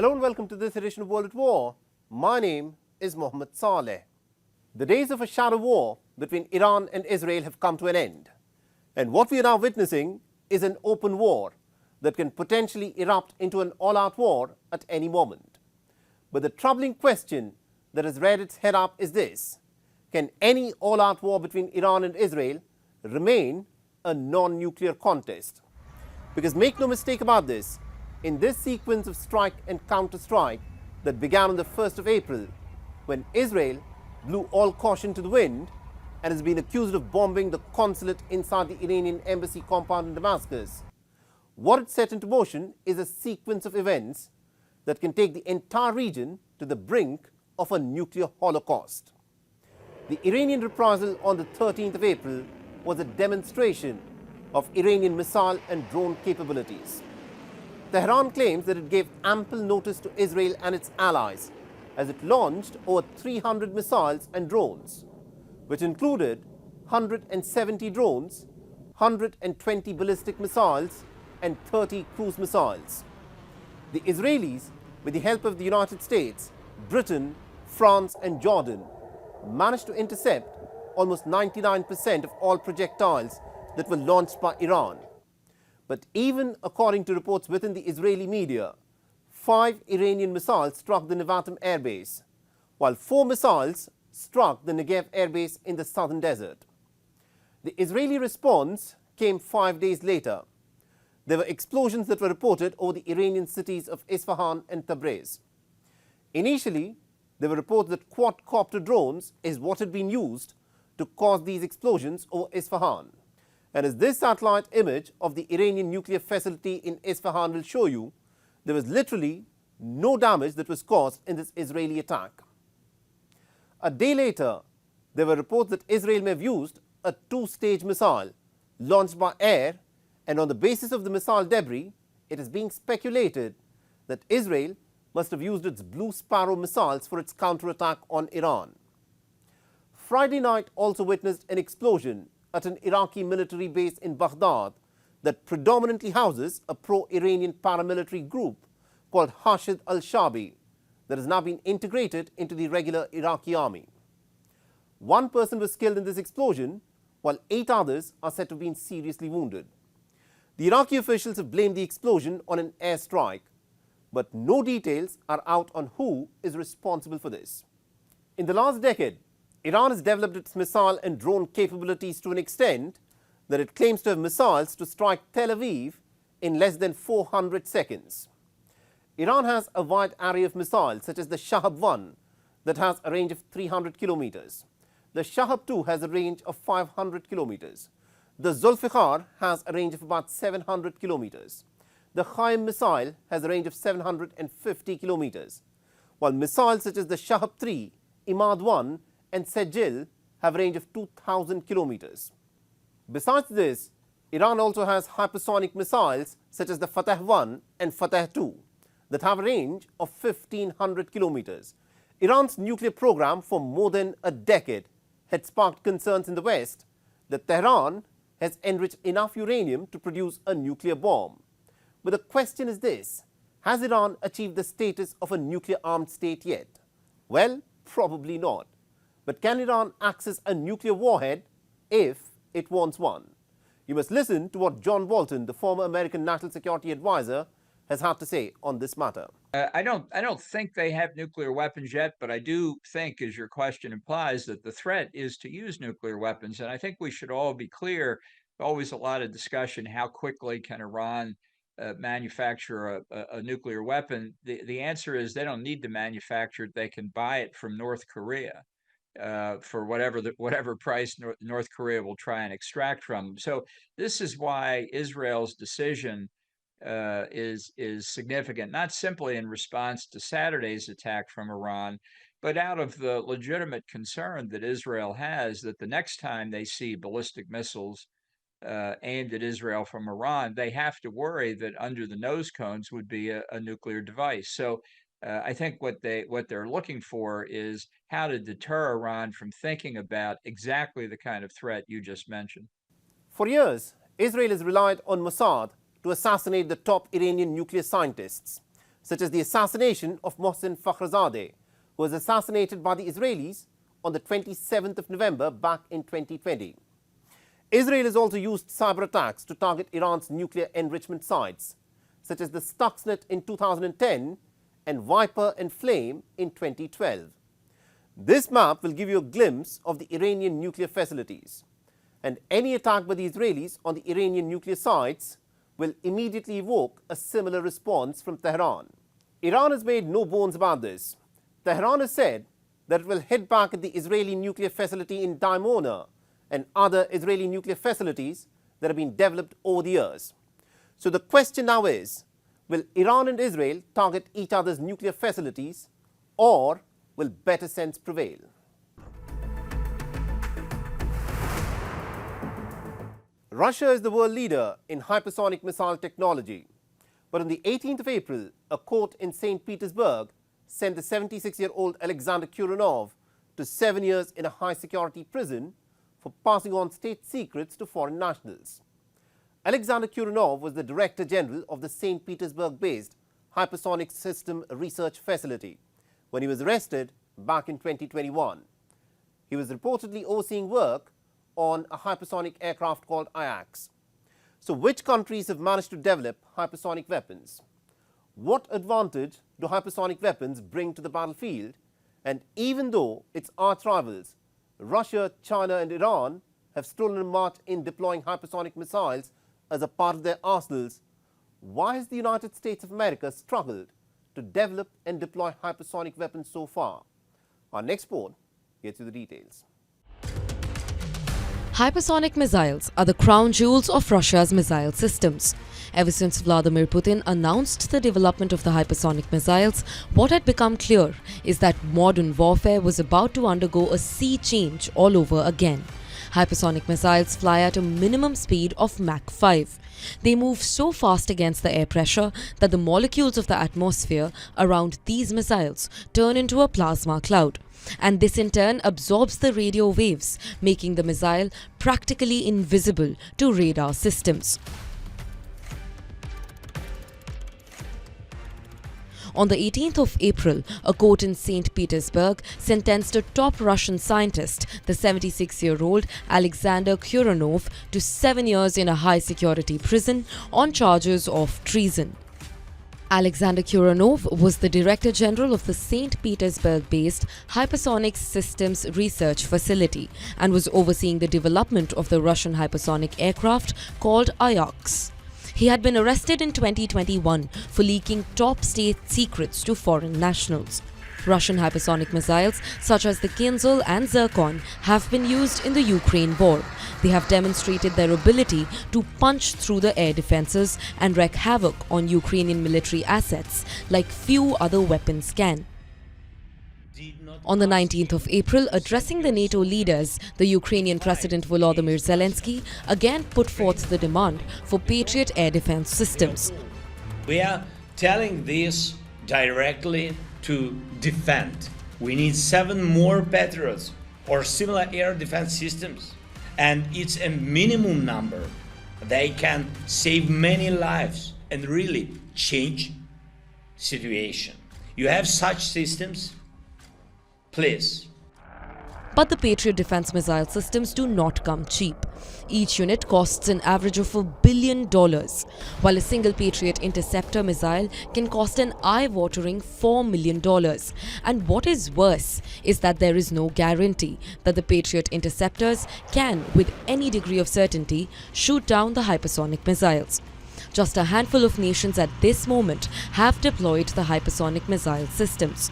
Hello and welcome to this edition of World at War. My name is Mohammed Saleh. The days of a shadow war between Iran and Israel have come to an end. And what we are now witnessing is an open war that can potentially erupt into an all-out war at any moment. But the troubling question that has reared its head up is this: can any all-out war between Iran and Israel remain a non-nuclear contest? Because make no mistake about this, in this sequence of strike and counter-strike that began on the 1st of April, when Israel blew all caution to the wind and has been accused of bombing the consulate inside the Iranian embassy compound in Damascus, what it set into motion is a sequence of events that can take the entire region to the brink of a nuclear holocaust. The Iranian reprisal on the 13th of April was a demonstration of Iranian missile and drone capabilities. Tehran claims that it gave ample notice to Israel and its allies as it launched over 300 missiles and drones, which included 170 drones, 120 ballistic missiles, and 30 cruise missiles. The Israelis, with the help of the United States, Britain, France, and Jordan, managed to intercept almost 99% of all projectiles that were launched by Iran. But even according to reports within the Israeli media, 5 Iranian missiles struck the Nevatim airbase, while 4 missiles struck the Negev airbase in the southern desert. The Israeli response came 5 days later. There were explosions that were reported over the Iranian cities of Isfahan and Tabriz. Initially, there were reports that quadcopter drones is what had been used to cause these explosions over Isfahan. And as this satellite image of the Iranian nuclear facility in Isfahan will show you, there was literally no damage that was caused in this Israeli attack. A day later, there were reports that Israel may have used a 2-stage missile launched by air, and on the basis of the missile debris, it is being speculated that Israel must have used its Blue Sparrow missiles for its counterattack on Iran. Friday night also witnessed an explosion at an Iraqi military base in Baghdad that predominantly houses a pro-Iranian paramilitary group called Hashid al-Shabi that has now been integrated into the regular Iraqi army. 1 person was killed in this explosion, while 8 others are said to have been seriously wounded. The Iraqi officials have blamed the explosion on an airstrike, but no details are out on who is responsible for this. In the last decade, Iran has developed its missile and drone capabilities to an extent that it claims to have missiles to strike Tel Aviv in less than 400 seconds. Iran has a wide array of missiles such as the Shahab-1 that has a range of 300 kilometers. The Shahab-2 has a range of 500 kilometers. The Zulfiqar has a range of about 700 kilometers. The Qaim missile has a range of 750 kilometers, while missiles such as the Shahab-3, Imad-1 and Sejil have a range of 2,000 kilometers. Besides this, Iran also has hypersonic missiles such as the Fateh-1 and Fateh-2 that have a range of 1,500 kilometers. Iran's nuclear program for more than a decade had sparked concerns in the West that Tehran has enriched enough uranium to produce a nuclear bomb. But the question is this: has Iran achieved the status of a nuclear-armed state yet? Well, probably not. But can Iran access a nuclear warhead if it wants one? You must listen to what John Bolton, the former American national security advisor, has had to say on this matter. I don't think they have nuclear weapons yet, but I do think, as your question implies, that the threat is to use nuclear weapons. And I think we should all be clear. Always a lot of discussion: how quickly can Iran manufacture a nuclear weapon? The answer is they don't need to manufacture it. They can buy it from North Korea for whatever price North Korea will try and extract from them. So this is why Israel's decision is significant, not simply in response to Saturday's attack from Iran, but out of the legitimate concern that Israel has that the next time they see ballistic missiles aimed at Israel from Iran, they have to worry that under the nose cones would be a nuclear device. So I think what they're looking for is how to deter Iran from thinking about exactly the kind of threat you just mentioned. For years, Israel has relied on Mossad to assassinate the top Iranian nuclear scientists. such as the assassination of Mohsen Fakhrizadeh, who was assassinated by the Israelis on the 27th of November back in 2020. Israel has also used cyber attacks to target Iran's nuclear enrichment sites, such as the Stuxnet in 2010 and Viper and Flame in 2012. This map will give you a glimpse of the Iranian nuclear facilities, and any attack by the Israelis on the Iranian nuclear sites will immediately evoke a similar response from Tehran. Iran has made no bones about this. Tehran has said that it will hit back at the Israeli nuclear facility in Dimona and other Israeli nuclear facilities that have been developed over the years. So the question now is, will Iran and Israel target each other's nuclear facilities, or will better sense prevail? Russia is the world leader in hypersonic missile technology. But on the 18th of April, a court in St. Petersburg sent the 76-year-old Alexander Kuronov to 7 years in a high-security prison for passing on state secrets to foreign nationals. Alexander Kuronov was the Director General of the St. Petersburg-based Hypersonic System Research Facility when he was arrested back in 2021. He was reportedly overseeing work on a hypersonic aircraft called Ajax. So which countries have managed to develop hypersonic weapons? What advantage do hypersonic weapons bring to the battlefield? And even though its arch rivals, Russia, China and Iran, have stolen a march in deploying hypersonic missiles as a part of their arsenals, why has the United States of America struggled to develop and deploy hypersonic weapons so far? Our next report gets you the details. Hypersonic missiles are the crown jewels of Russia's missile systems. Ever since Vladimir Putin announced the development of the hypersonic missiles, what had become clear is that modern warfare was about to undergo a sea change all over again. Hypersonic missiles fly at a minimum speed of Mach 5. They move so fast against the air pressure that the molecules of the atmosphere around these missiles turn into a plasma cloud. And this in turn absorbs the radio waves, making the missile practically invisible to radar systems. On the 18th of April, a court in St. Petersburg sentenced a top Russian scientist, the 76-year-old Alexander Kuronov, to 7 years in a high-security prison on charges of treason. Alexander Kuronov was the Director General of the St. Petersburg-based Hypersonic Systems Research Facility and was overseeing the development of the Russian hypersonic aircraft called Ajax. He had been arrested in 2021 for leaking top state secrets to foreign nationals. Russian hypersonic missiles such as the Kinzhal and Zircon have been used in the Ukraine war. They have demonstrated their ability to punch through the air defenses and wreak havoc on Ukrainian military assets like few other weapons can. On the 19th of April, addressing the NATO leaders, the Ukrainian President Volodymyr Zelensky again put forth the demand for Patriot air defense systems. We are telling this directly to defend. We need 7 more Patriots or similar air defense systems, and it's a minimum number. They can save many lives and really change situation. You have such systems? Please. But the Patriot defense missile systems do not come cheap. Each unit costs an average of $1 billion, while a single Patriot interceptor missile can cost an eye-watering $4 million. And what is worse is that there is no guarantee that the Patriot interceptors can, with any degree of certainty, shoot down the hypersonic missiles. Just a handful of nations at this moment have deployed the hypersonic missile systems.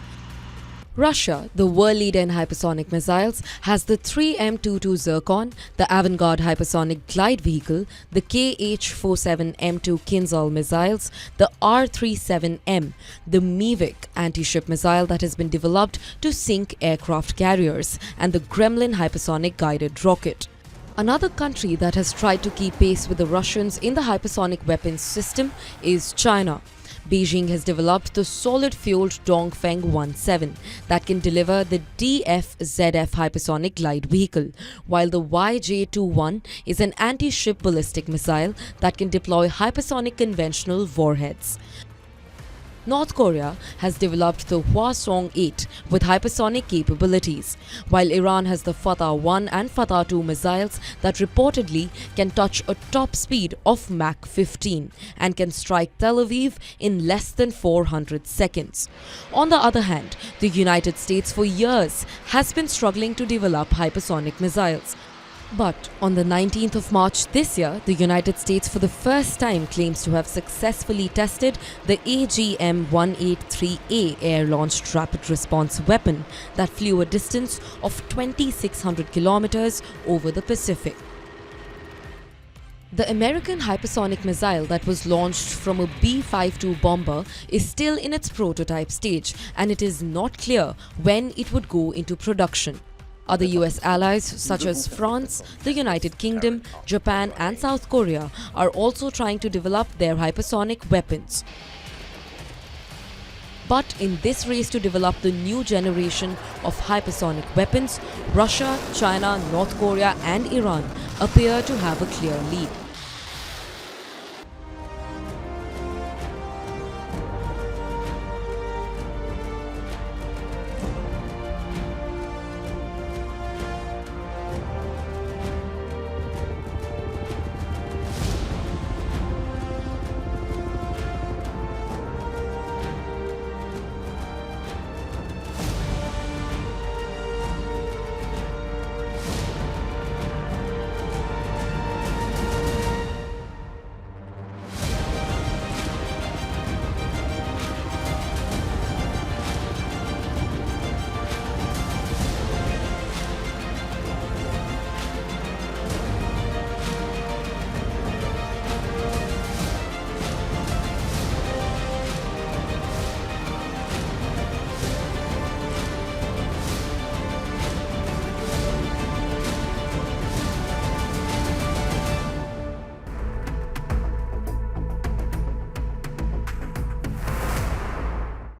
Russia, the world leader in hypersonic missiles, has the 3M22 Zircon, the avant-garde hypersonic glide vehicle, the KH-47M2 Kinzhal missiles, the R-37M, the Mivik anti-ship missile that has been developed to sink aircraft carriers, and the Gremlin hypersonic guided rocket. Another country that has tried to keep pace with the Russians in the hypersonic weapons system is China. Beijing has developed the solid-fueled Dongfeng 17 that can deliver the DF-ZF hypersonic glide vehicle, while the YJ-21 is an anti-ship ballistic missile that can deploy hypersonic conventional warheads. North Korea has developed the Hwasong 8 with hypersonic capabilities, while Iran has the Fatah 1 and Fatah 2 missiles that reportedly can touch a top speed of Mach 15 and can strike Tel Aviv in less than 400 seconds. On the other hand, the United States for years has been struggling to develop hypersonic missiles. But on the 19th of March this year, the United States for the first time claims to have successfully tested the AGM-183A air-launched rapid response weapon that flew a distance of 2,600 kilometers over the Pacific. The American hypersonic missile that was launched from a B-52 bomber is still in its prototype stage, and it is not clear when it would go into production. Other US allies such as France, the United Kingdom, Japan and South Korea are also trying to develop their hypersonic weapons. But in this race to develop the new generation of hypersonic weapons, Russia, China, North Korea and Iran appear to have a clear lead.